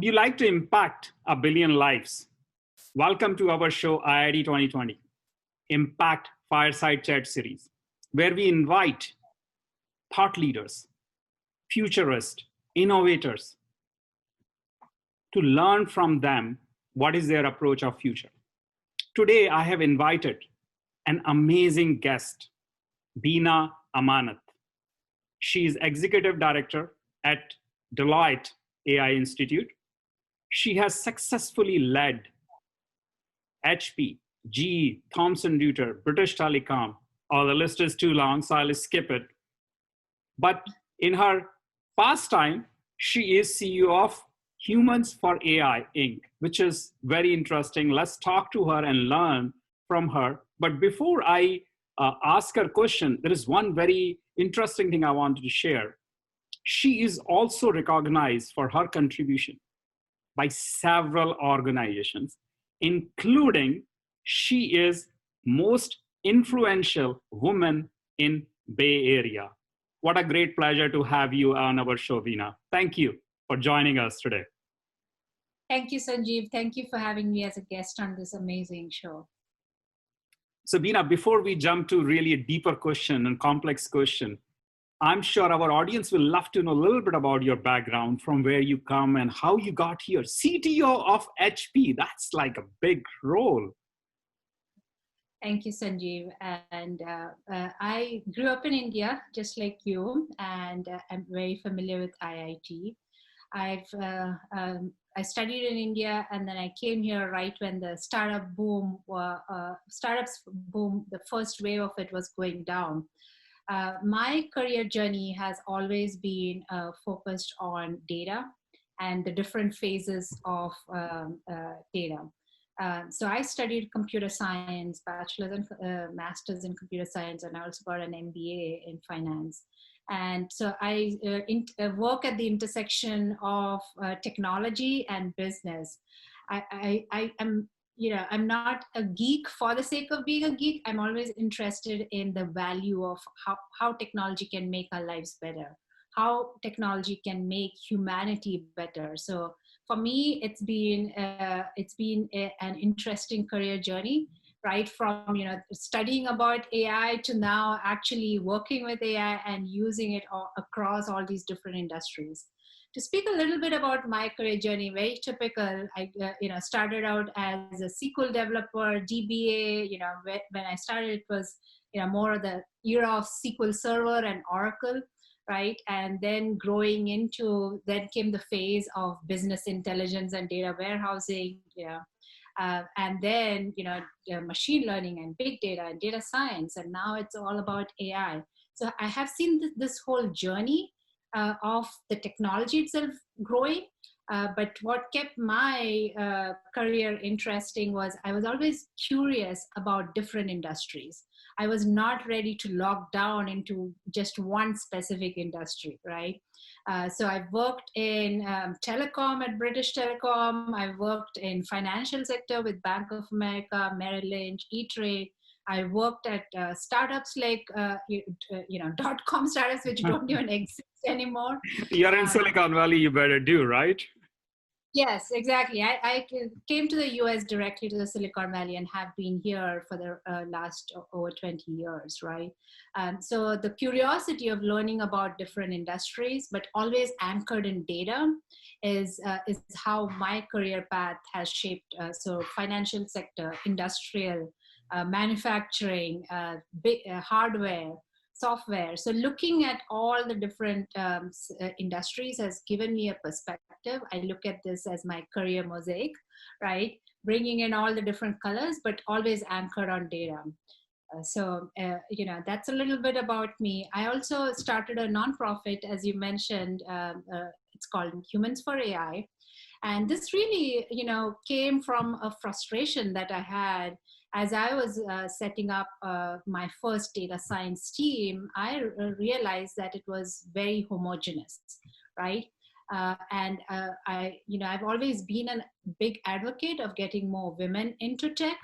you like to impact a billion lives? Welcome to our show, IIT 2020, Impact Fireside Chat Series, where we invite thought leaders, futurists, innovators to learn from them what is their approach of future. Today, I have invited an amazing guest, Beena Ammanath. She is Executive Director at Deloitte AI Institute. She has successfully led HP, GE, Thomson Reuters, British Telecom. Oh, the list is too long, so I'll skip it. But in her past time, she is CEO of Humans for AI, Inc., which is very interesting. Let's talk to her and learn from her. But before I ask her question, there is one very interesting thing I wanted to share. She is also recognized for her contribution by several organizations, including she is most influential woman in Bay Area. What a great pleasure to have you on our show, Beena. Thank you for joining us today. Thank you, Sanjiv. Thank you for having me as a guest on this amazing show. So Beena, before we jump to really a deeper question and complex question, I'm sure our audience will love to know a little bit about your background, from where you come and how you got here. CTO of HP, that's like a big role. Thank you, Sanjiv. And I grew up in India, just like you, and I'm very familiar with IIT. I studied in India, and then I came here right when the startups boom, the first wave of it was going down. My career journey has always been focused on data and the different phases of data. So I studied computer science, bachelor's and master's in computer science, and I also got an MBA in finance. And so I work at the intersection of technology and business. I'm not a geek for the sake of being a geek. I'm always interested in the value of how technology can make our lives better, how technology can make humanity better. So for me, it's been an interesting career journey, right from studying about AI to now actually working with AI and using it across all these different industries. To speak a little bit about my career journey, very typical. I started out as a SQL developer, DBA. When I started, it was more of the era of SQL Server and Oracle, right? And then then came the phase of business intelligence and data warehousing. And then machine learning and big data and data science, and now it's all about AI. So I have seen this whole journey of the technology itself growing. But what kept my career interesting was I was always curious about different industries. I was not ready to lock down into just one specific industry, right? So I've worked in telecom at British Telecom. I've worked in financial sector with Bank of America, Merrill Lynch, E-Trade. I worked at startups like, .com startups, which don't even exist anymore. You're in Silicon Valley, you better do, right? Yes, exactly. I came to the US directly to the Silicon Valley and have been here for the last over 20 years, right? So the curiosity of learning about different industries, but always anchored in data, is how my career path has shaped. So financial sector, industrial, manufacturing, hardware, software. So looking at all the different industries has given me a perspective. I look at this as my career mosaic, right? Bringing in all the different colors, but always anchored on data. So that's a little bit about me. I also started a nonprofit, as you mentioned. It's called Humans for AI. And this really, came from a frustration that I had as I was setting up my first data science team. I realized that it was very homogeneous, right? I've always been a big advocate of getting more women into tech.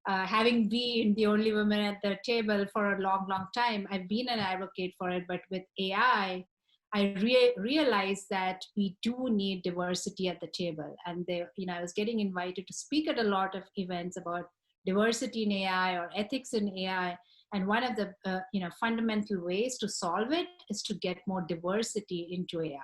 Having been the only woman at the table for a long, long time, I've been an advocate for it. But with AI, I realized that we do need diversity at the table. And I was getting invited to speak at a lot of events about diversity in AI or ethics in AI. And one of the fundamental ways to solve it is to get more diversity into AI.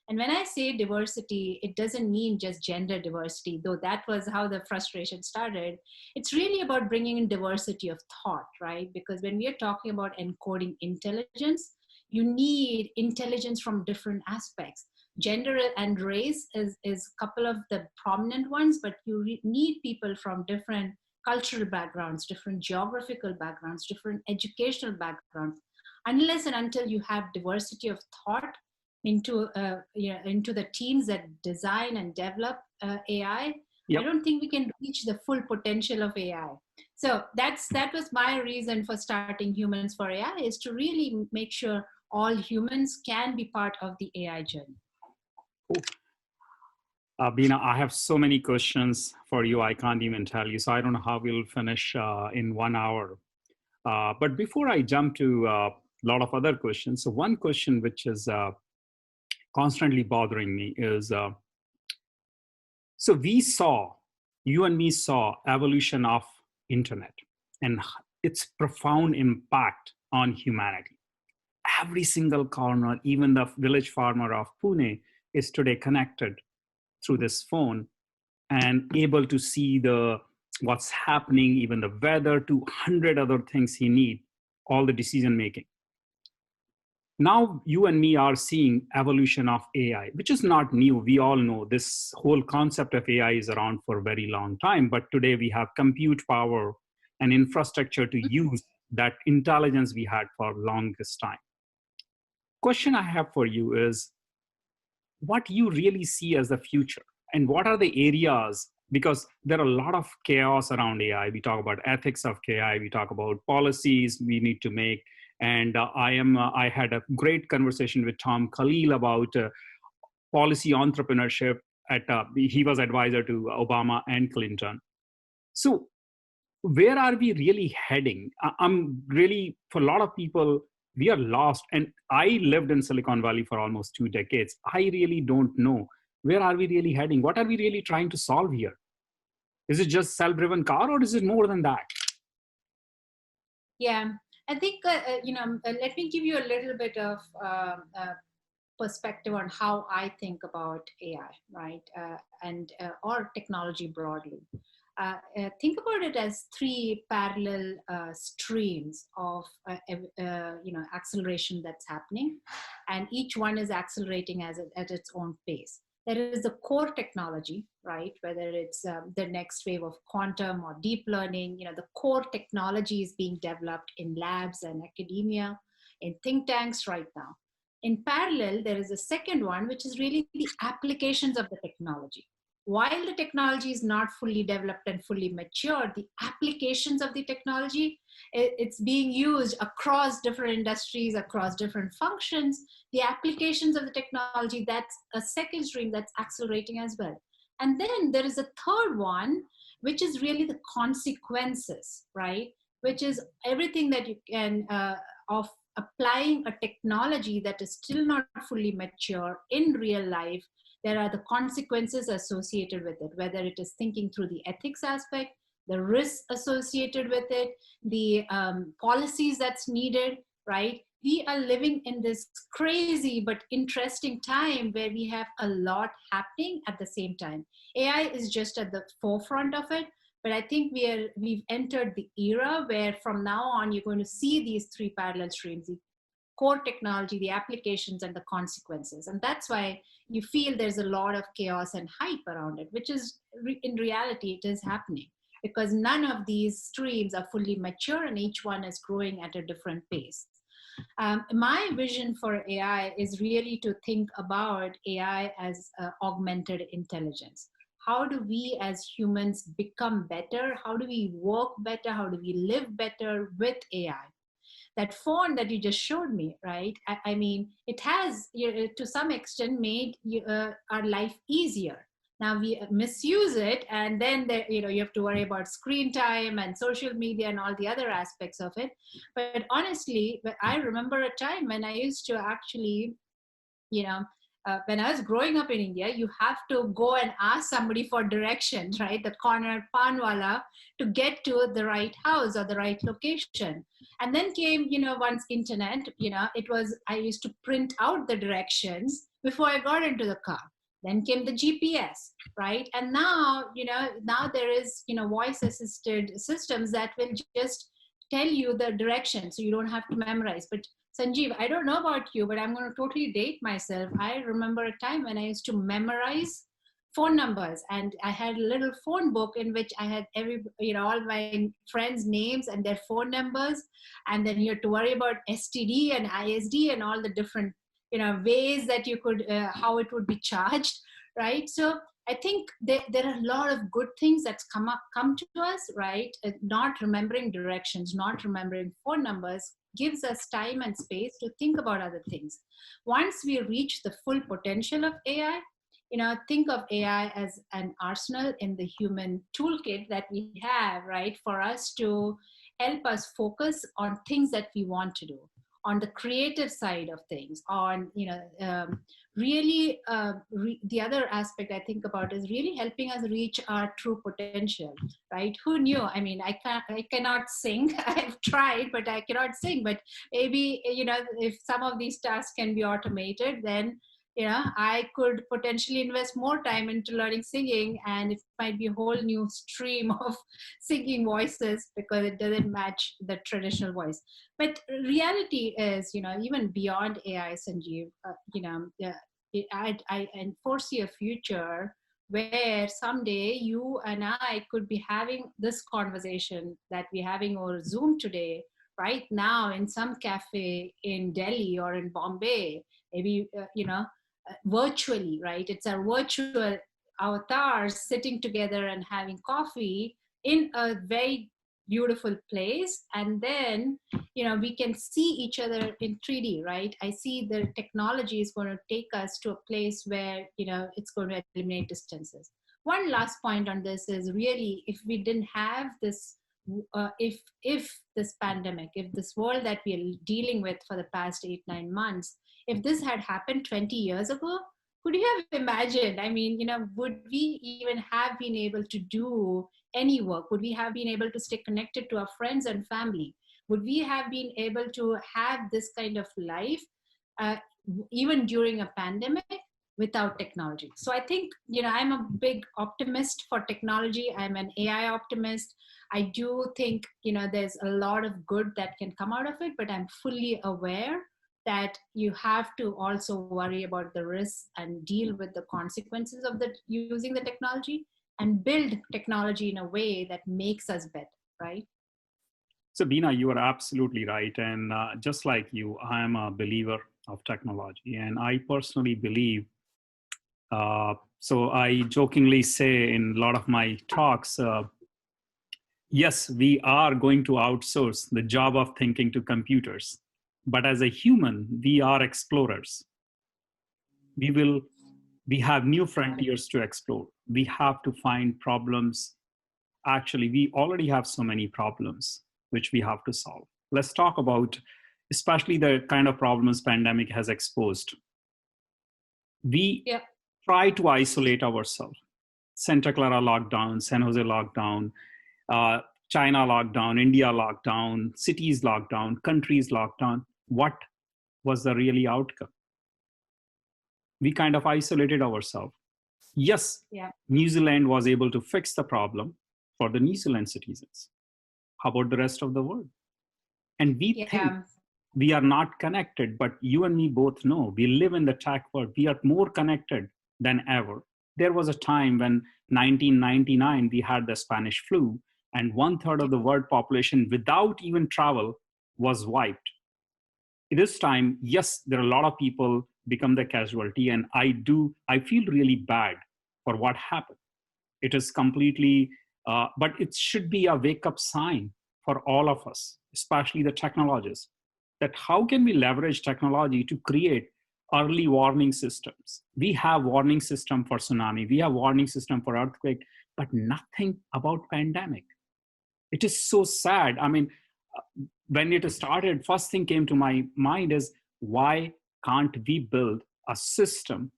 And when I say diversity, it doesn't mean just gender diversity, though that was how the frustration started. It's really about bringing in diversity of thought, right? Because when we are talking about encoding intelligence, you need intelligence from different aspects. Gender and race is a couple of the prominent ones, but you need people from different cultural backgrounds, different geographical backgrounds, different educational backgrounds. Unless and until you have diversity of thought into the teams that design and develop AI, Yep. I don't think we can reach the full potential of AI. So that was my reason for starting Humans for AI, is to really make sure all humans can be part of the AI journey. Cool. Beena, I have so many questions for you, I can't even tell you. So I don't know how we'll finish in 1 hour. But before I jump to a lot of other questions, so one question which is constantly bothering me is, so you and me saw evolution of internet and its profound impact on humanity. Every single corner, even the village farmer of Pune is today connected through this phone and able to see what's happening, even the weather, to 100 other things he needs, all the decision making. Now you and me are seeing evolution of AI, which is not new. We all know this whole concept of AI is around for a very long time, but today we have compute power and infrastructure to use that intelligence we had for longest time. Question I have for you is, what you really see as the future, and what are the areas, because there are a lot of chaos around AI. We talk about ethics of AI, we talk about policies we need to make. And I had a great conversation with Tom Khalil about policy entrepreneurship. He was advisor to Obama and Clinton. So where are we really heading? I'm really, for a lot of people, we are lost. And I lived in Silicon Valley for almost 2 decades. I really don't know. Where are we really heading? What are we really trying to solve here? Is it just self-driven car, or is it more than that? Yeah, I think, let me give you a little bit of perspective on how I think about AI, right? Or technology broadly. Think about it as 3 parallel streams of acceleration that's happening, and each one is accelerating at its own pace. There is the core technology, right? Whether it's the next wave of quantum or deep learning, the core technology is being developed in labs and academia, in think tanks right now. In parallel, there is a second one, which is really the applications of the technology. While the technology is not fully developed and fully mature, the applications of the technology, it's being used across different industries, across different functions. The applications of the technology, that's a second stream that's accelerating as well. And then there is a third one, which is really the consequences, right? Which is everything that you can, of applying a technology that is still not fully mature in real life. There are the consequences associated with it, whether it is thinking through the ethics aspect, the risks associated with it, the policies that's needed, right? We are living in this crazy but interesting time where we have a lot happening at the same time. AI is just at the forefront of it, but I think we've entered the era where from now on, you're going to see these 3 parallel streams: the core technology, the applications, and the consequences. And that's why you feel there's a lot of chaos and hype around it, which is in reality, it is happening because none of these streams are fully mature and each one is growing at a different pace. My vision for AI is really to think about AI as augmented intelligence. How do we as humans become better? How do we work better? How do we live better with AI? That phone that you just showed me, right? I mean, it has, to some extent, made our life easier. Now we misuse it, and then you have to worry about screen time and social media and all the other aspects of it. But honestly, I remember a time when I used to actually when I was growing up in India, you have to go and ask somebody for directions, right? The corner panwala to get to the right house or the right location. And then came, once internet, I used to print out the directions before I got into the car. Then came the GPS, right? And now, now there is, voice assisted systems that will just tell you the direction. So you don't have to memorize. But Sanjeev, I don't know about you, but I'm going to totally date myself. I remember a time when I used to memorize phone numbers, and I had a little phone book in which I had all my friends' names and their phone numbers, and then you had to worry about STD and ISD and all the different ways that you could how it would be charged, right? So I think there are a lot of good things that's come to us, right? Not remembering directions, not remembering phone numbers gives us time and space to think about other things. Once we reach the full potential of AI, think of AI as an arsenal in the human toolkit that we have, right? For us to help us focus on things that we want to do, on the creative side of things, on really the other aspect I think about is really helping us reach our true potential, right? Who knew? I mean, I cannot sing. I've tried, but I cannot sing. But maybe if some of these tasks can be automated, then I could potentially invest more time into learning singing, and it might be a whole new stream of singing voices because it doesn't match the traditional voice. But reality is, even beyond AI, Sanjeev, I foresee a future where someday you and I could be having this conversation that we're having over Zoom today, right now in some cafe in Delhi or in Bombay, maybe, virtually, right? It's our virtual avatars sitting together and having coffee in a very beautiful place. And then, we can see each other in 3D, right? I see the technology is going to take us to a place where, it's going to eliminate distances. One last point on this is really, if we didn't have this, if this pandemic, if this world that we are dealing with for the past 8-9 months, if this had happened 20 years ago, could you have imagined? I mean, would we even have been able to do any work? Would we have been able to stay connected to our friends and family? Would we have been able to have this kind of life uh, even during a pandemic without technology? So I think, I'm a big optimist for technology. I'm an AI optimist. I do think, there's a lot of good that can come out of it, but I'm fully aware that you have to also worry about the risks and deal with the consequences of using the technology and build technology in a way that makes us better, right? So Beena, you are absolutely right. And just like you, I am a believer of technology. And I personally believe, so I jokingly say in a lot of my talks, yes, we are going to outsource the job of thinking to computers. But as a human, we are explorers. We have new frontiers to explore. We have to find problems. Actually, we already have so many problems which we have to solve. Let's talk about especially the kind of problems pandemic has exposed. We try to isolate ourselves. Santa Clara lockdown, San Jose lockdown, China lockdown, India lockdown, cities lockdown, countries lockdown. What was the really outcome? We kind of isolated ourselves. Yes, New Zealand was able to fix the problem for the New Zealand citizens. How about the rest of the world? And we think we are not connected, but you and me both know we live in the tech world. We are more connected than ever. There was a time when 1999, we had the Spanish flu, and 1/3 of the world population without even travel was wiped. This time, yes, there are a lot of people become the casualty, and I feel really bad for what happened. It is completely, but it should be a wake-up sign for all of us, especially the technologists, that how can we leverage technology to create early warning systems? We have warning system for tsunami, we have warning system for earthquake, but nothing about pandemic. It is so sad. I mean, when it started, first thing came to my mind is, why can't we build a system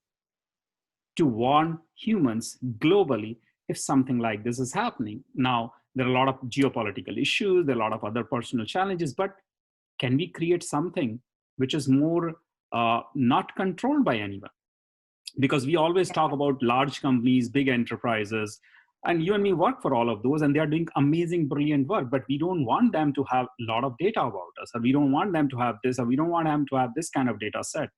to warn humans globally if something like this is happening. Now, there are a lot of geopolitical issues, there are a lot of other personal challenges, but can we create something which is more not controlled by anyone? Because we always talk about large companies, big enterprises, and you and me work for all of those, and they are doing amazing, brilliant work, but we don't want them to have a lot of data about us, or we don't want them to have this, or we don't want them to have this kind of data set.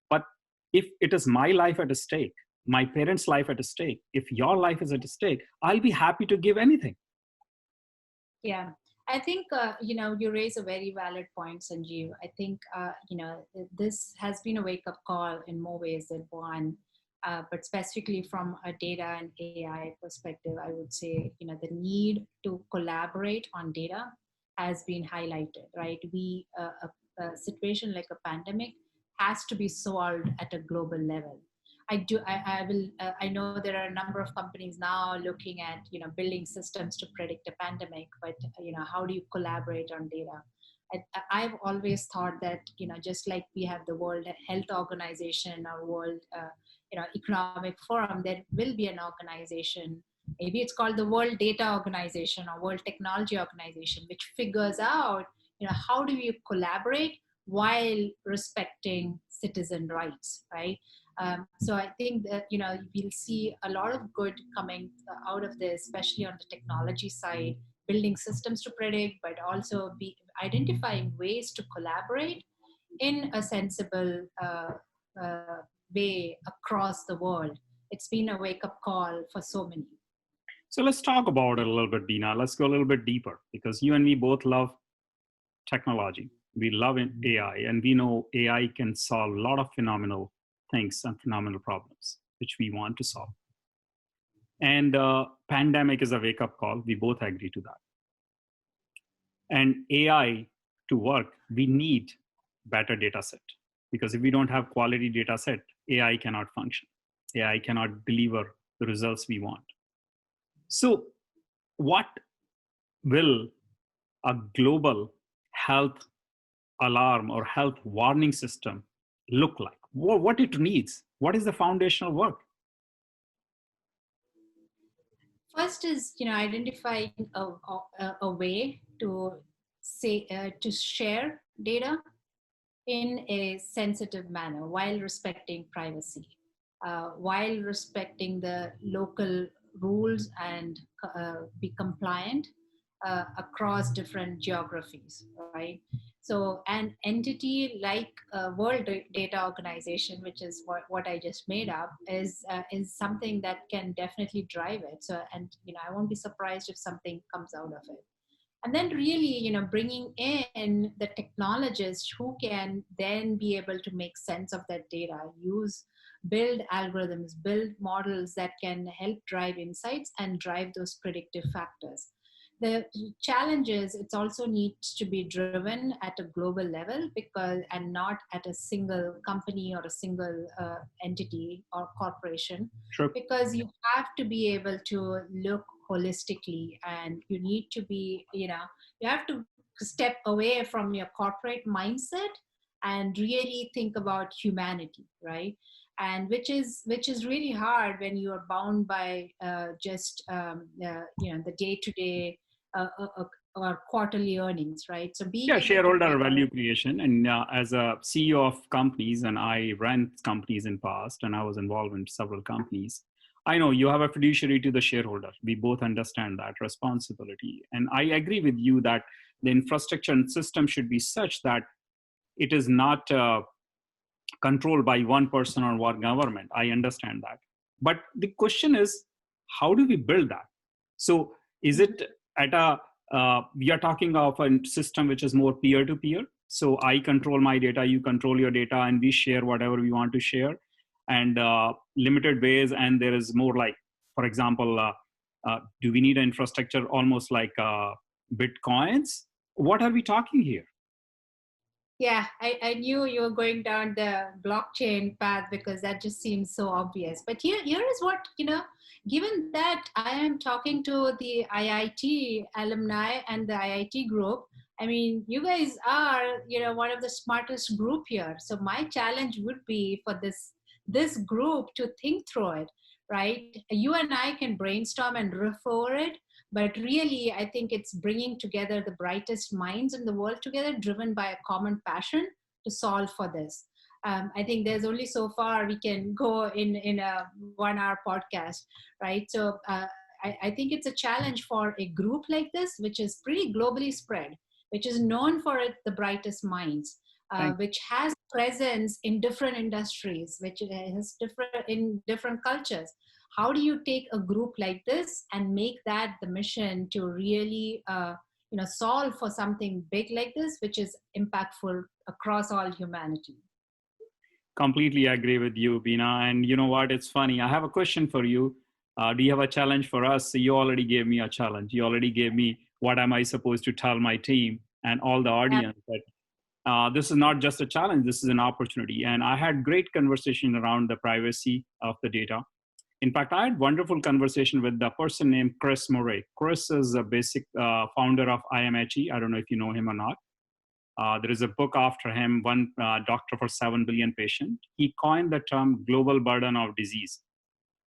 But if it is my life at stake, my parents' life at stake, if your life is at stake, I'll be happy to give anything. Yeah, I think, you raise a very valid point, Sanjeev. I think, this has been a wake-up call in more ways than one. But specifically from a data and AI perspective, I would say, the need to collaborate on data has been highlighted, right? A situation like a pandemic has to be solved at a global level. I know there are a number of companies now looking at, building systems to predict a pandemic, but, how do you collaborate on data? I've always thought that, just like we have the World Health Organization or World, Economic Forum, there will be an organization, maybe it's called the World Data Organization or World Technology Organization, which figures out, how do you collaborate while respecting citizen rights, right? So I think that, we'll see a lot of good coming out of this, especially on the technology side, building systems to predict, but also be identifying ways to collaborate in a sensible way across the world. It's been a wake-up call for so many. So let's talk about it a little bit, Beena. Let's go a little bit deeper, because you and me both love technology. We love AI, and we know AI can solve a lot of phenomenal things and phenomenal problems which we want to solve. And pandemic is a wake-up call. We both agree to that. And AI to work, we need better data set, because if we don't have quality data set, AI cannot function. AI cannot deliver the results we want. So what will a global health alarm or health warning system look like? What it needs? What is the foundational work? First is, identifying a way to to share data in a sensitive manner while respecting privacy, while respecting the local rules and be compliant across different geographies, right? So an entity like World Data Organization, which is what I just made up, is something that can definitely drive it. So, and I won't be surprised if something comes out of it. And then really, bringing in the technologists who can then be able to make sense of that data, build algorithms, build models that can help drive insights and drive those predictive factors. The challenge is it also needs to be driven at a global level, and not at a single company or a single entity or corporation. Sure. Because you have to be able to look holistically, and you need to be, you have to step away from your corporate mindset and really think about humanity, right? And which is really hard when you are bound by just the day-to-day or quarterly earnings, right? So being shareholder value creation. And as a CEO of companies, and I ran companies in past, and I was involved in several companies, I know you have a fiduciary to the shareholder. We both understand that responsibility. And I agree with you that the infrastructure and system should be such that it is not controlled by one person or one government. I understand that. But the question is, how do we build that? So is it at we are talking of a system which is more peer-to-peer. So I control my data, you control your data, and we share whatever we want to share, and limited ways. And there is more like, for example, do we need an infrastructure almost like Bitcoins? What are we talking here? Yeah, I knew you were going down the blockchain path because that just seems so obvious. But here is what, given that I am talking to the IIT alumni and the IIT group, I mean, you guys are, one of the smartest group here. So my challenge would be for this this group to think through it, right? You and I can brainstorm and riff over it, but really, I think it's bringing together the brightest minds in the world together, driven by a common passion to solve for this. I think there's only so far we can go in a 1 hour podcast, right? So I think it's a challenge for a group like this, which is pretty globally spread, which is known for the brightest minds, which has presence in different industries, which has different cultures. How do you take a group like this and make that the mission to really solve for something big like this, which is impactful across all humanity? Completely agree with you, Beena. And you know what? It's funny. I have a question for you. Do you have a challenge for us? So you already gave me a challenge. You already gave me what am I supposed to tell my team and all the audience. But this is not just a challenge. This is an opportunity. And I had great conversation around the privacy of the data. In fact, I had wonderful conversation with a person named Chris Murray. Chris is a basic founder of IIT. I don't know if you know him or not. There is a book after him, One Doctor for 7 Billion Patients. He coined the term global burden of disease.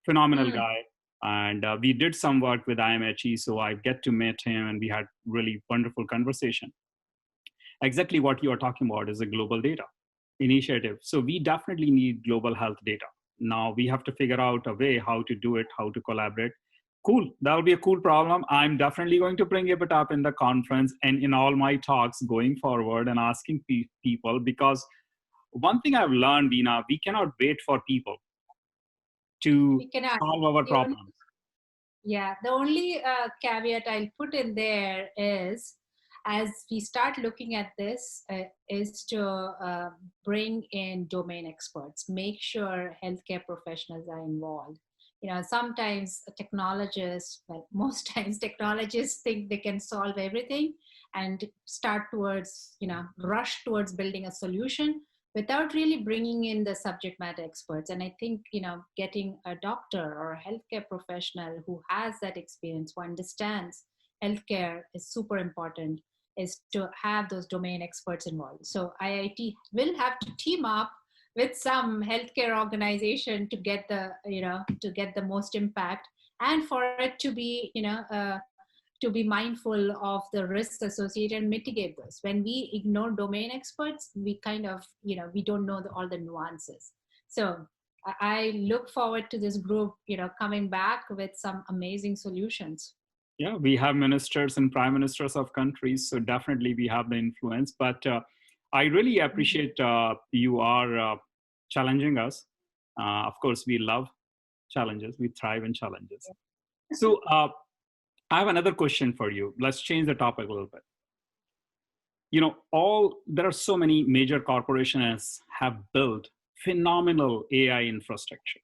Phenomenal guy. And we did some work with IIT, so I get to meet him and we had really wonderful conversation. Exactly what you are talking about is a global data initiative. So we definitely need global health data. Now we have to figure out a way how to do it, how to collaborate. Cool, that'll be a cool problem. I'm definitely going to bring it up in the conference and in all my talks going forward and asking people, because one thing I've learned, Beena, we cannot wait for people to solve our problems. Yeah, the only caveat I'll put in there is, as we start looking at this, is to bring in domain experts, make sure healthcare professionals are involved. Sometimes technologists, well, most times technologists think they can solve everything and start towards, rush towards building a solution without really bringing in the subject matter experts. And I think, getting a doctor or a healthcare professional who has that experience, who understands healthcare is super important, is to have those domain experts involved. So IIT will have to team up with some healthcare organization to get the most impact, and for it to be, to be mindful of the risks associated and mitigate those. When we ignore domain experts, we kind of, we don't know all the nuances. So I look forward to this group, coming back with some amazing solutions. Yeah, we have ministers and prime ministers of countries, so definitely we have the influence. But I really appreciate you are challenging us. Of course, we love challenges. We thrive in challenges. Yeah. So I have another question for you. Let's change the topic a little bit. There are so many major corporations have built phenomenal AI infrastructure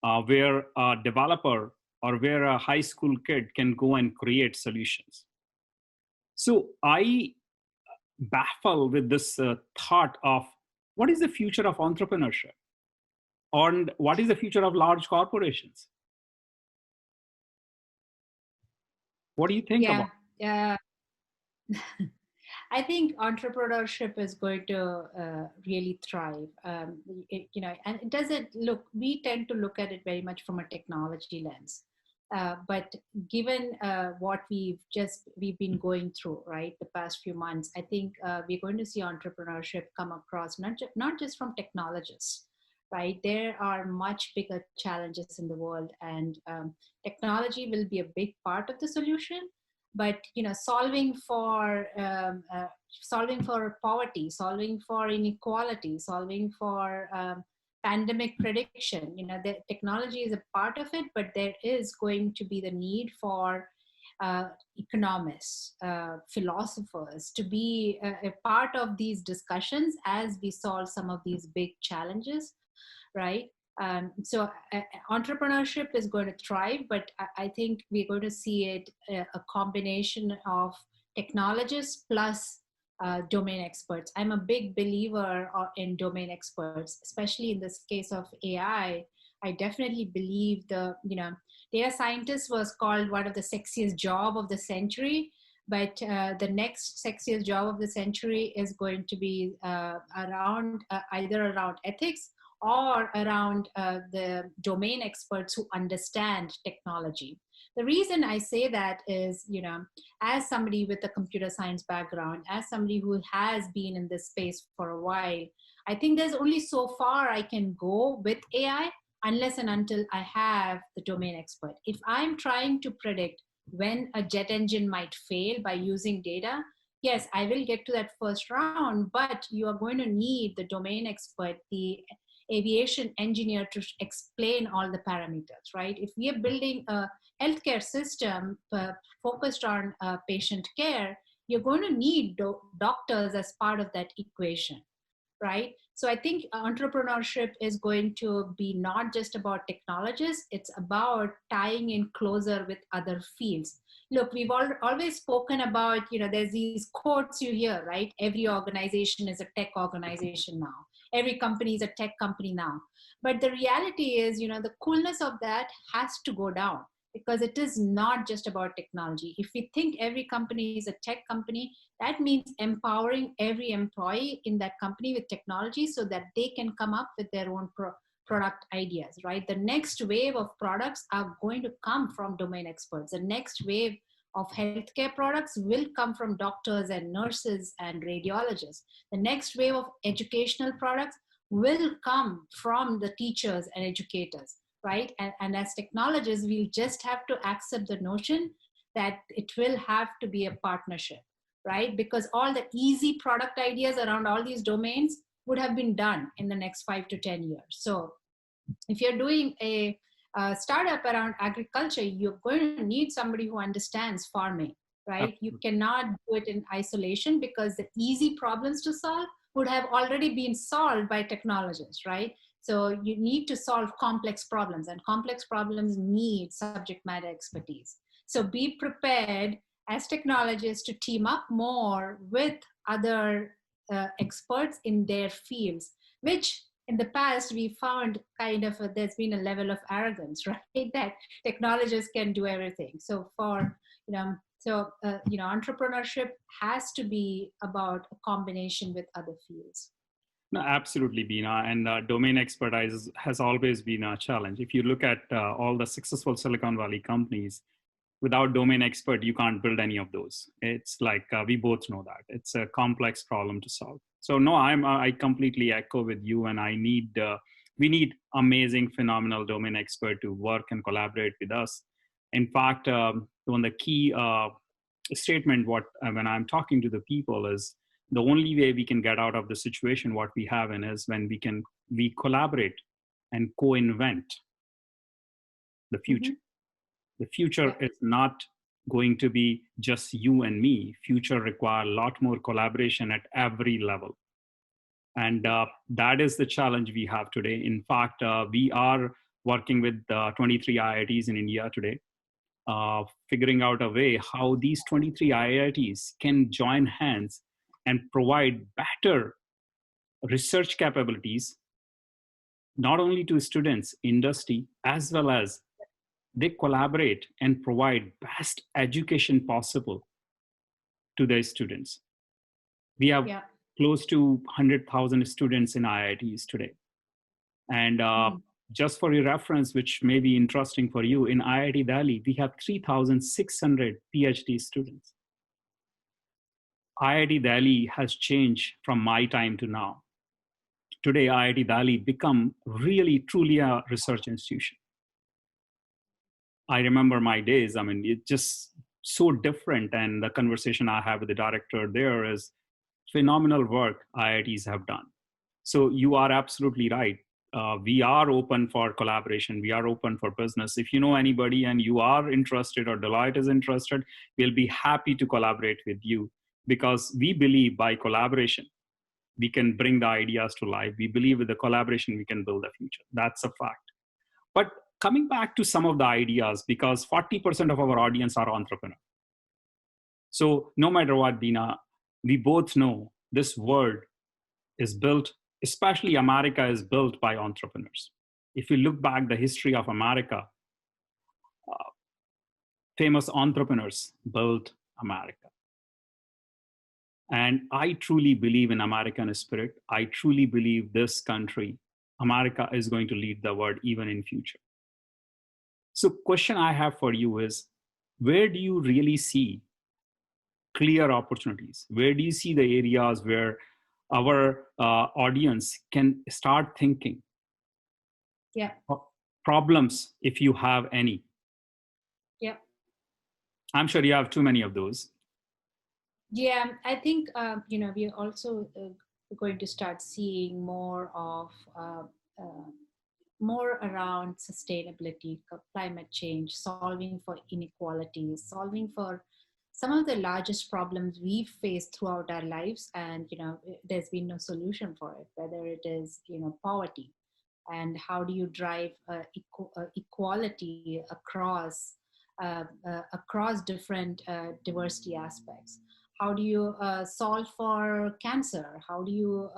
where a developer or where a high school kid can go and create solutions. So I baffle with this thought of what is the future of entrepreneurship and what is the future of large corporations? What do you think about? Yeah. I think entrepreneurship is going to really thrive. And it doesn't look, we tend to look at it very much from a technology lens. But given what we've been going through, right, the past few months, I think we're going to see entrepreneurship come across not just from technologists, right? There are much bigger challenges in the world, and technology will be a big part of the solution. But solving for poverty, solving for inequality, solving for pandemic prediction, the technology is a part of it, but there is going to be the need for economists, philosophers to be a part of these discussions as we solve some of these big challenges, right? So entrepreneurship is going to thrive, but I think we're going to see it a combination of technologists plus domain experts. I'm a big believer in domain experts, especially in this case of AI. I definitely believe data scientist was called one of the sexiest job of the century, but the next sexiest job of the century is going to be either around ethics or around the domain experts who understand technology. The reason I say that is, as somebody with a computer science background, as somebody who has been in this space for a while, I think there's only so far I can go with AI unless and until I have the domain expert. If I'm trying to predict when a jet engine might fail by using data, yes, I will get to that first round, but you are going to need the domain expert, the aviation engineer, to explain all the parameters, right? If we are building a healthcare system focused on patient care, you're going to need doctors as part of that equation, right? So I think entrepreneurship is going to be not just about technologists, it's about tying in closer with other fields. Look, we've always spoken about, there's these quotes you hear, right? Every organization is a tech organization now. Every company is a tech company now. But the reality is, the coolness of that has to go down, because it is not just about technology. If we think every company is a tech company, that means empowering every employee in that company with technology so that they can come up with their own product ideas, right? The next wave of products are going to come from domain experts. The next wave of healthcare products will come from doctors and nurses and radiologists. The next wave of educational products will come from the teachers and educators, right? And as technologists, we'll just have to accept the notion that it will have to be a partnership, right? Because all the easy product ideas around all these domains would have been done in the next 5 to 10 years. So if you're doing a startup around agriculture, you're going to need somebody who understands farming, right? You cannot do it in isolation, because the easy problems to solve would have already been solved by technologists, right? So you need to solve complex problems, and complex problems need subject matter expertise. So be prepared as technologists to team up more with other experts in their fields, which in the past we found there's been a level of arrogance, right? That technologists can do everything. So entrepreneurship has to be about a combination with other fields. No, absolutely, Beena. And domain expertise has always been a challenge. If you look at all the successful Silicon Valley companies, without domain expert, you can't build any of those. It's like we both know that it's a complex problem to solve. So no, I completely echo with you, and we need amazing, phenomenal domain expert to work and collaborate with us. In fact, one of the key statement when I'm talking to the people is the only way we can get out of the situation what we have in is when we collaborate and co-invent the future. Mm-hmm. The future is not going to be just you and me. Future require a lot more collaboration at every level. And that is the challenge we have today. In fact, we are working with 23 IITs in India today, figuring out a way how these 23 IITs can join hands and provide better research capabilities, not only to students, industry, as well as they collaborate and provide best education possible to their students. We have close to 100,000 students in IITs today. And just for your reference, which may be interesting for you, in IIT Delhi, we have 3,600 PhD students. IIT Delhi has changed from my time to now. Today, IIT Delhi become really, truly a research institution. I remember my days. I mean, it's just so different. And the conversation I have with the director there is phenomenal work IITs have done. So you are absolutely right. We are open for collaboration. We are open for business. If you know anybody and you are interested or Deloitte is interested, we'll be happy to collaborate with you, because we believe by collaboration, we can bring the ideas to life. We believe with the collaboration, we can build the future. That's a fact. But coming back to some of the ideas, because 40% of our audience are entrepreneurs. So no matter what, Beena, we both know this world is built, especially America is built by entrepreneurs. If you look back the history of America, famous entrepreneurs built America. And I truly believe in American spirit. I truly believe this country America is going to lead the world even in future. So question I have for you is, where do you really see clear opportunities? Where do you see the areas where our audience can start thinking? Yeah. Problems, if you have any. Yeah. I'm sure you have too many of those. Yeah, I think we're also going to start seeing more of more around sustainability, climate change, solving for inequalities, solving for some of the largest problems we've faced throughout our lives, and there's been no solution for it. Whether it is poverty, and how do you drive equality across different diversity aspects? How do you solve for cancer? How do you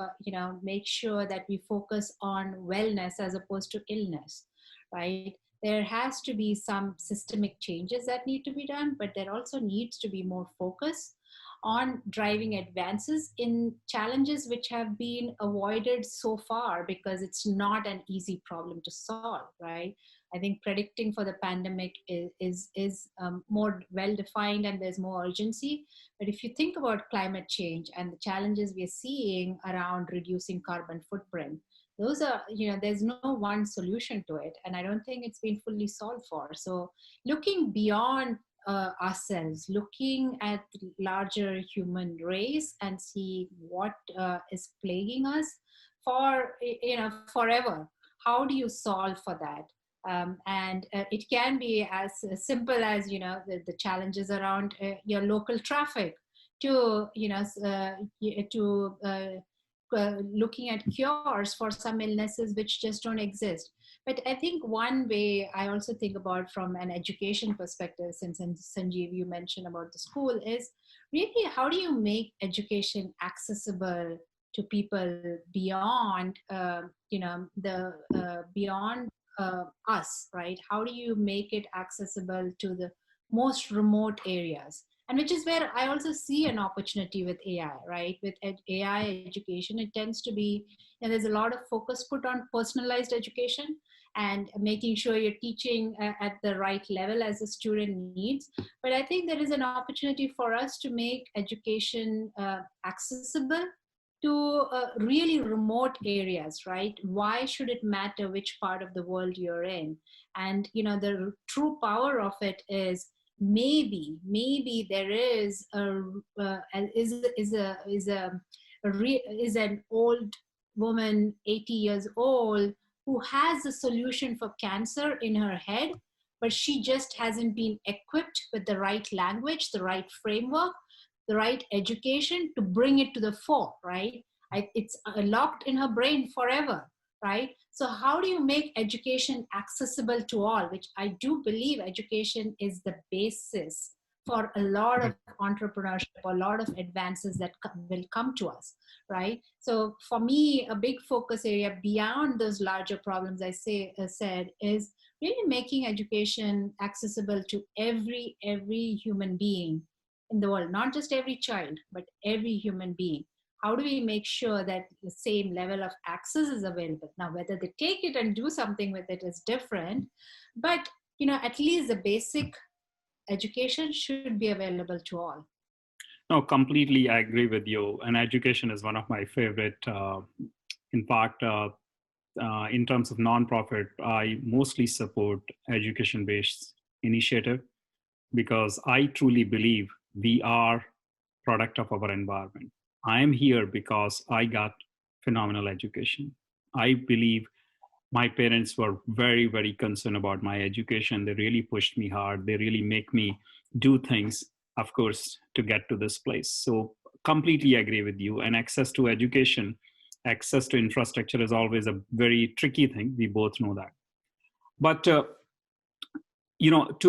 make sure that we focus on wellness as opposed to illness, right? There has to be some systemic changes that need to be done, but there also needs to be more focus on driving advances in challenges which have been avoided so far because it's not an easy problem to solve, right? I think predicting for the pandemic is more well defined, and there's more urgency. But if you think about climate change and the challenges we're seeing around reducing carbon footprint, those are, there's no one solution to it, and I don't think it's been fully solved for. So looking beyond ourselves, looking at the larger human race and see what is plaguing us for forever. How do you solve for that? And it can be as simple as the challenges around your local traffic, to looking at cures for some illnesses which just don't exist. But I think one way I also think about from an education perspective, since Sanjiv, you mentioned about the school, is really how do you make education accessible to people beyond, beyond us, right? How do you make it accessible to the most remote areas? And which is where I also see an opportunity with AI, right? With AI education, it tends to be, there's a lot of focus put on personalized education and making sure you're teaching at the right level as the student needs. But I think there is an opportunity for us to make education accessible to really remote areas, right? Why should it matter which part of the world you're in? And the true power of it is maybe there is is an old woman, 80 years old, who has a solution for cancer in her head, but she just hasn't been equipped with the right language, the right framework, the right education to bring it to the fore, right? It's locked in her brain forever, right? So how do you make education accessible to all, which I do believe education is the basis for a lot of entrepreneurship, a lot of advances that will come to us, right? So for me, a big focus area beyond those larger problems I said is really making education accessible to every human being in the world, not just every child, but every human being. How do we make sure that the same level of access is available? Now, whether they take it and do something with it is different, but at least the basic education should be available to all. No, completely I agree with you. And education is one of my favorite. In fact, in terms of nonprofit, I mostly support education-based initiative because I truly believe we are product of our environment. I am here because I got phenomenal education. I believe my parents were very, very concerned about my education. They really pushed me hard. They really make me do things, of course, to get to this place. So completely agree with you. And access to education, access to infrastructure is always a very tricky thing. We both know that. But to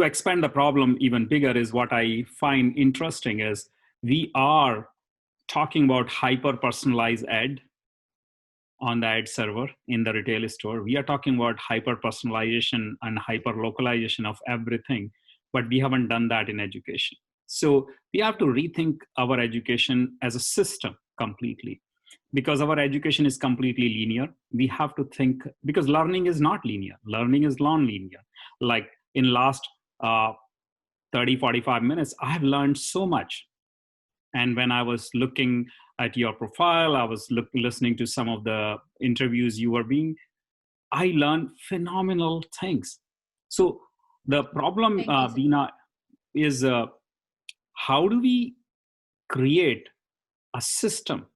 expand the problem even bigger is what I find interesting is we are talking about hyper personalized ed on the ad server in the retail store. We are talking about hyper personalization and hyper localization of everything, but we haven't done that in education. So we have to rethink our education as a system completely. because our education is completely linear. We have to think, because learning is not linear. Learning is non-linear. Like in last 30, 45 minutes, I have learned so much. And when I was looking at your profile, I was listening to some of the interviews you were being, I learned phenomenal things. So the problem, Beena, is how do we create a system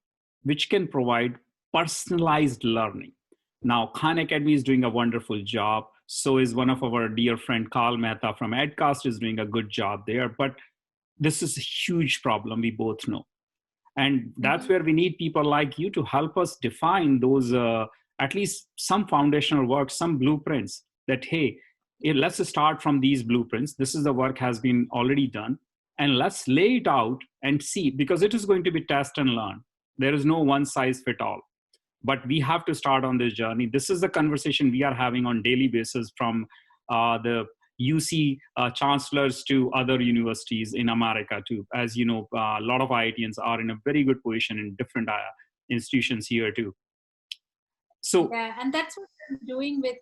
which can provide personalized learning? Now, Khan Academy is doing a wonderful job. So is one of our dear friend, Carl Mehta from Edcast is doing a good job there. But this is a huge problem, we both know. And that's where we need people like you to help us define those, at least some foundational work, some blueprints that, hey, let's start from these blueprints. This is the work has been already done. And let's lay it out and see, because it is going to be test and learn. There is no one size fit all. But we have to start on this journey. This is the conversation we are having on daily basis, from the UC chancellors to other universities in America too. As you know, a lot of IITians are in a very good position in different institutions here too. So yeah, and that's what I'm doing with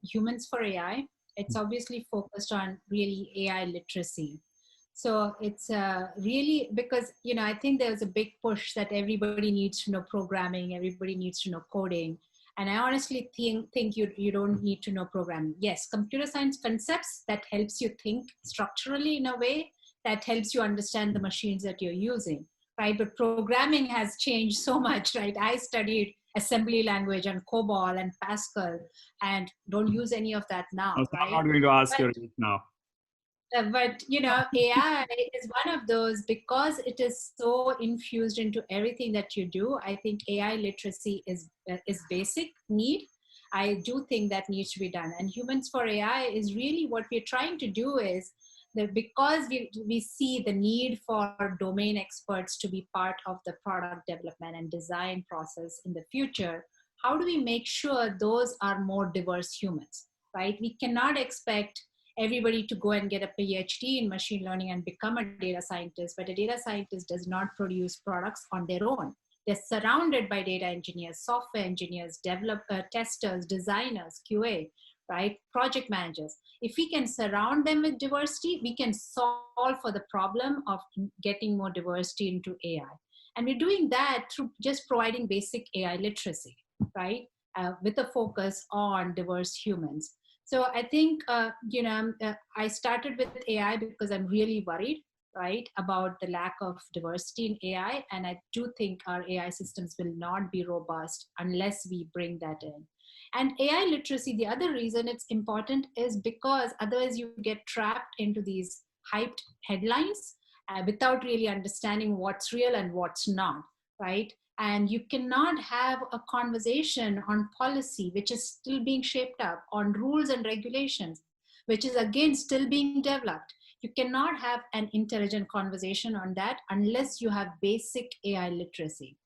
Humans for AI. It's obviously focused on really AI literacy. So it's really because, I think there's a big push that everybody needs to know programming, everybody needs to know coding. And I honestly think you don't need to know programming. Yes, computer science concepts that helps you think structurally in a way that helps you understand the machines that you're using, right? But programming has changed so much, right? I studied assembly language and COBOL and Pascal and don't use any of that now, right? I'm not going to ask your age now. But AI is one of those, because it is so infused into everything that you do. I think AI literacy is basic need. I do think that needs to be done. And Humans for AI is really what we're trying to do is that, because we see the need for domain experts to be part of the product development and design process in the future, how do we make sure those are more diverse humans, right? We cannot expect everybody to go and get a PhD in machine learning and become a data scientist, but a data scientist does not produce products on their own. They're surrounded by data engineers, software engineers, testers, designers, QA, right? Project managers. If we can surround them with diversity, we can solve for the problem of getting more diversity into AI. And we're doing that through just providing basic AI literacy, right? With a focus on diverse humans. So I think, I started with AI because I'm really worried, right, about the lack of diversity in AI. And I do think our AI systems will not be robust unless we bring that in. And AI literacy, the other reason it's important is because otherwise you get trapped into these hyped headlines without really understanding what's real and what's not, right? And you cannot have a conversation on policy, which is still being shaped up, on rules and regulations, which is again still being developed. You cannot have an intelligent conversation on that unless you have basic AI literacy.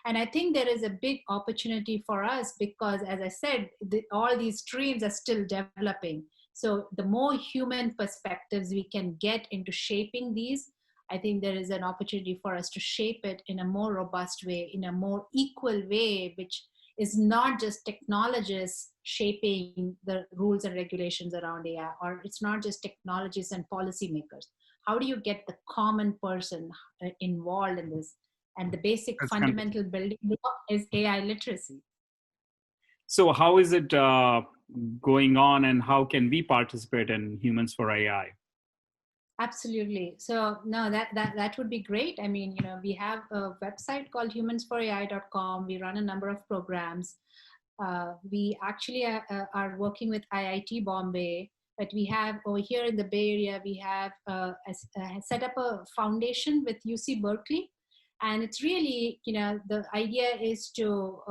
And I think there is a big opportunity for us because, as I said, all these streams are still developing. So the more human perspectives we can get into shaping these, I think there is an opportunity for us to shape it in a more robust way, in a more equal way, which is not just technologists shaping the rules and regulations around AI, or it's not just technologists and policymakers. How do you get the common person involved in this? And the basic fundamental building block is AI literacy. So how is it going on, and how can we participate in Humans for AI? Absolutely. So no, that would be great. I mean, we have a website called humansforai.com. We run a number of programs. We actually are working with IIT Bombay, but we have over here in the Bay Area, we have set up a foundation with UC Berkeley. And it's really, the idea is to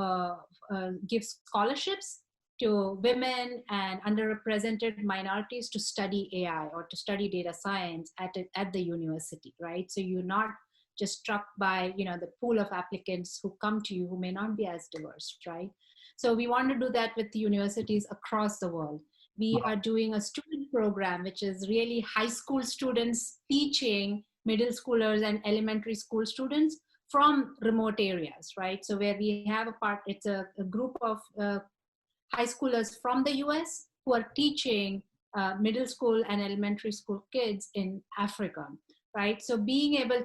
give scholarships to women and underrepresented minorities to study AI or to study data science at the university, right? So you're not just struck by, the pool of applicants who come to you who may not be as diverse, right? So we want to do that with the universities across the world. We are doing a student program, which is really high school students teaching middle schoolers and elementary school students from remote areas, right? So where we have it's a group of high schoolers from the US who are teaching middle school and elementary school kids in Africa, right? So being able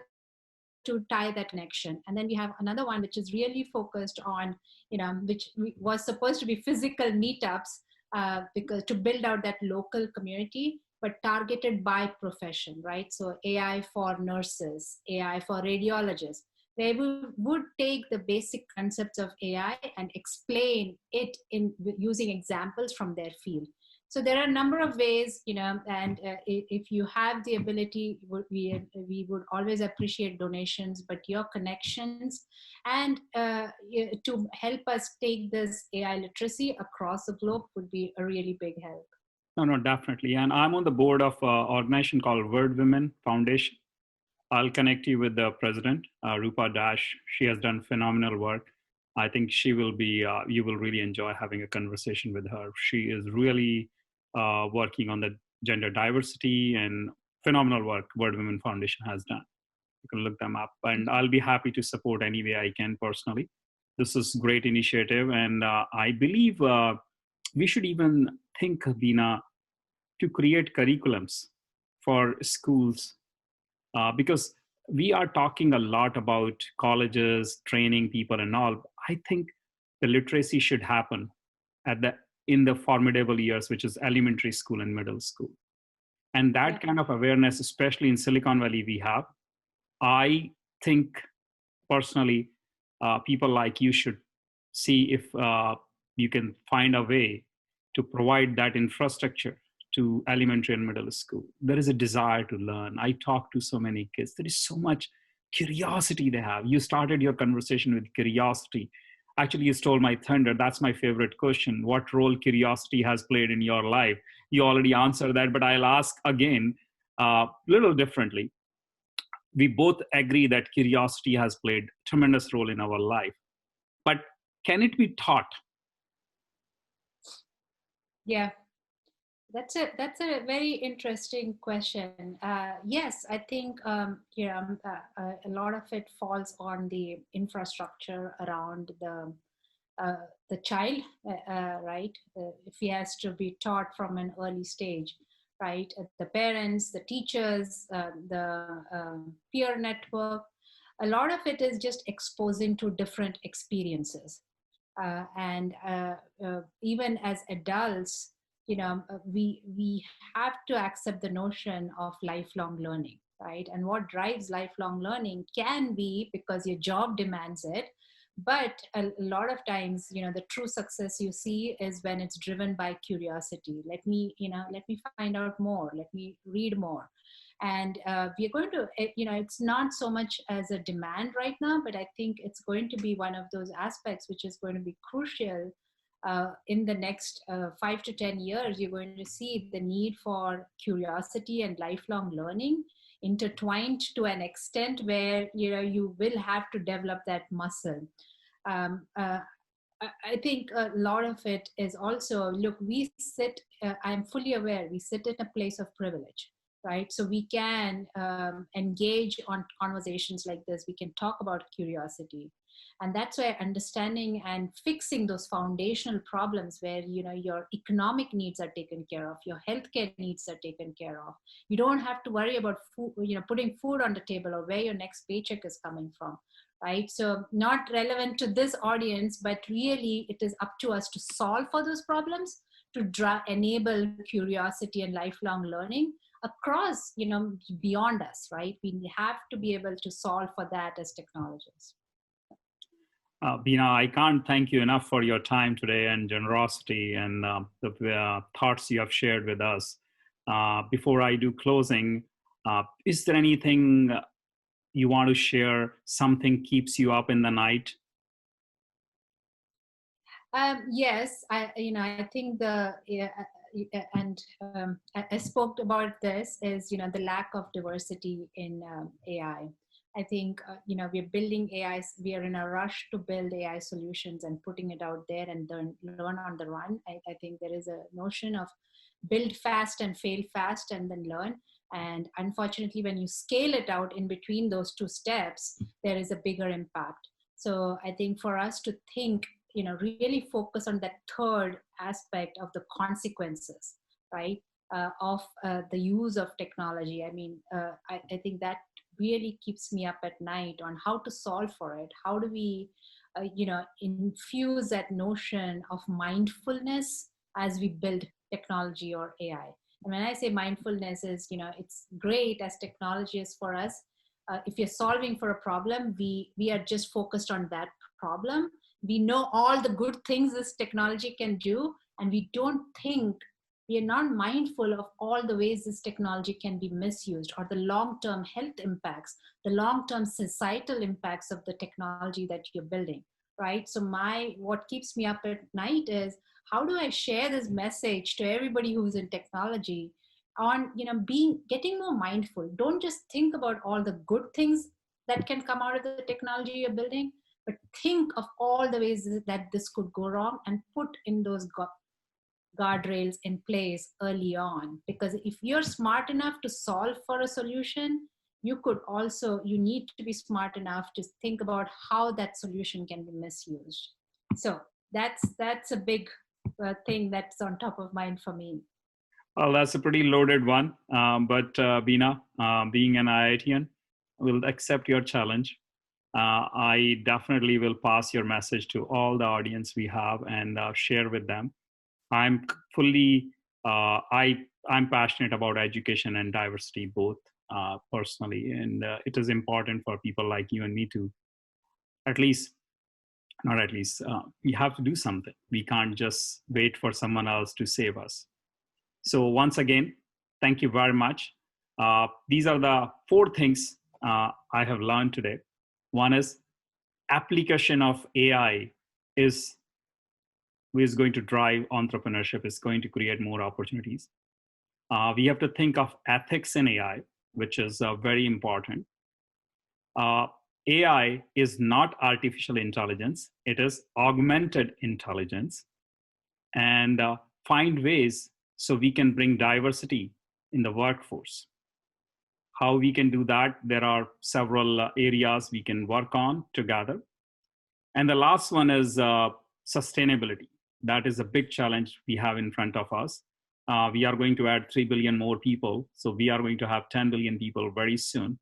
to tie that connection. And then we have another one which is really focused on, which was supposed to be physical meetups because to build out that local community, but targeted by profession, right? So AI for nurses, AI for radiologists, where we would take the basic concepts of AI and explain it in using examples from their field. So there are a number of ways, and if you have the ability, we would always appreciate donations, but your connections and to help us take this AI literacy across the globe would be a really big help. No, no, definitely. And I'm on the board of an organization called Word Women Foundation. I'll connect you with the president, Rupa Dash. She has done phenomenal work. I think she will be, you will really enjoy having a conversation with her. She is really working on the gender diversity and phenomenal work Word Women Foundation has done. You can look them up. And I'll be happy to support any way I can personally. This is great initiative. And I believe we should even think, Beena, to create curriculums for schools because we are talking a lot about colleges, training people and all. I think the literacy should happen in the formidable years, which is elementary school and middle school. And that kind of awareness, especially in Silicon Valley, we have. I think personally, people like you should see if you can find a way to provide that infrastructure to elementary and middle school. There is a desire to learn. I talk to so many kids. There is so much curiosity they have. You started your conversation with curiosity. Actually, you stole my thunder. That's my favorite question. What role curiosity has played in your life? You already answered that, but I'll ask again, a little differently. We both agree that curiosity has played a tremendous role in our life. But can it be taught? Yeah. That's a very interesting question. Yes, I think a lot of it falls on the infrastructure around the child, right? If he has to be taught from an early stage, right? The parents, the teachers, the peer network. A lot of it is just exposing to different experiences, and even as adults, we have to accept the notion of lifelong learning, right? And what drives lifelong learning can be because your job demands it, but a lot of times, the true success you see is when it's driven by curiosity. Let me find out more, let me read more. And we are going to, it's not so much as a demand right now, but I think it's going to be one of those aspects which is going to be crucial in the next 5 to 10 years. You're going to see the need for curiosity and lifelong learning intertwined to an extent where you will have to develop that muscle. I think a lot of it is also, look, we sit, I'm fully aware, we sit in a place of privilege, right? So we can engage on conversations like this. We can talk about curiosity. And that's why understanding and fixing those foundational problems where, your economic needs are taken care of, your healthcare needs are taken care of. You don't have to worry about food, putting food on the table or where your next paycheck is coming from, right? So not relevant to this audience, but really it is up to us to solve for those problems, to enable curiosity and lifelong learning across, beyond us, right? We have to be able to solve for that as technologists. Beena, I can't thank you enough for your time today and generosity and the thoughts you have shared with us. Before I do closing, is there anything you want to share, something keeps you up in the night? Yes, I think I spoke about this is, the lack of diversity in AI. I think, we're building AI, we are in a rush to build AI solutions and putting it out there and then learn on the run. I think there is a notion of build fast and fail fast and then learn. And unfortunately, when you scale it out in between those two steps, there is a bigger impact. So I think for us to think, really focus on that third aspect of the consequences, right? Of the use of technology. I mean, I think that really keeps me up at night on how to solve for it. How do we, infuse that notion of mindfulness as we build technology or AI? And when I say mindfulness is, it's great as technology is for us. If you're solving for a problem, we are just focused on that problem. We know all the good things this technology can do, and we are not mindful of all the ways this technology can be misused, or the long-term health impacts, the long-term societal impacts of the technology that you're building, right? So what keeps me up at night is, how do I share this message to everybody who's in technology on, getting more mindful? Don't just think about all the good things that can come out of the technology you're building, but think of all the ways that this could go wrong, and put in those guardrails in place early on. Because if you're smart enough to solve for a solution, you need to be smart enough to think about how that solution can be misused. So that's a big thing that's on top of mind for me. Well, that's a pretty loaded one. But Beena, being an IITian, will accept your challenge. I definitely will pass your message to all the audience we have and share with them. I'm passionate about education and diversity both personally, and it is important for people like you and me to we have to do something. We can't just wait for someone else to save us. So once again, thank you very much. These are the 4 things I have learned today. One is application of AI is going to drive entrepreneurship, is going to create more opportunities. We have to think of ethics in AI, which is very important. AI is not artificial intelligence, it is augmented intelligence. And find ways so we can bring diversity in the workforce. How we can do that? There are several areas we can work on together. And the last one is sustainability. That is a big challenge we have in front of us. We are going to add 3 billion more people. So we are going to have 10 billion people very soon.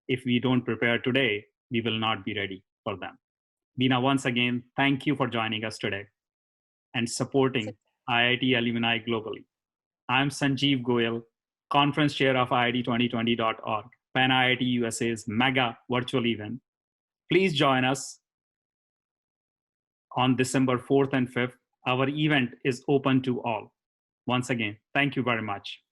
If we don't prepare today, we will not be ready for them. Beena, once again, thank you for joining us today and supporting IIT alumni globally. I'm Sanjiv Goyal, Conference Chair of IIT2020.org, Pan IIT USA's mega virtual event. Please join us on December 4th and 5th. Our event is open to all. Once again, thank you very much.